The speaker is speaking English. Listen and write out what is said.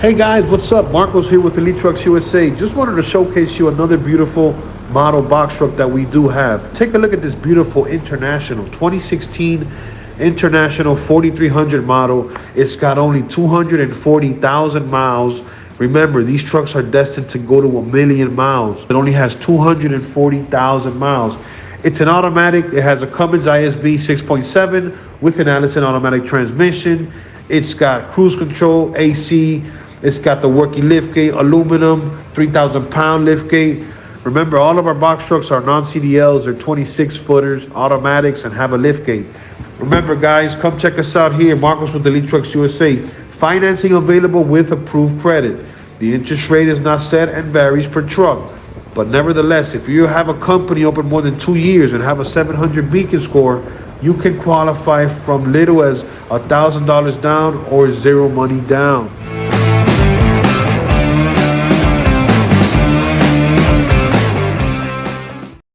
Hey guys, what's up? Marcos here with Elite Trucks USA. Just wanted to showcase you another beautiful model box truck that we do have. Take a look at this beautiful International 2016 International 4300 model. It's got only 240,000 miles. Remember, these trucks are destined to go to 1,000,000 miles. It only has 240,000 miles. It's an automatic. It has a Cummins ISB 6.7 with an Allison automatic transmission. It's got cruise control, AC. It's got the working liftgate, aluminum, 3,000-pound liftgate. Remember, all of our box trucks are non-CDLs. They're 26-footers, automatics, and have a liftgate. Remember, guys, come check us out here, Marcos with Elite Trucks USA. Financing available with approved credit. The interest rate is not set and varies per truck. But nevertheless, if you have a company open more than 2 years and have a 700 beacon score, you can qualify from little as $1,000 down or zero money down.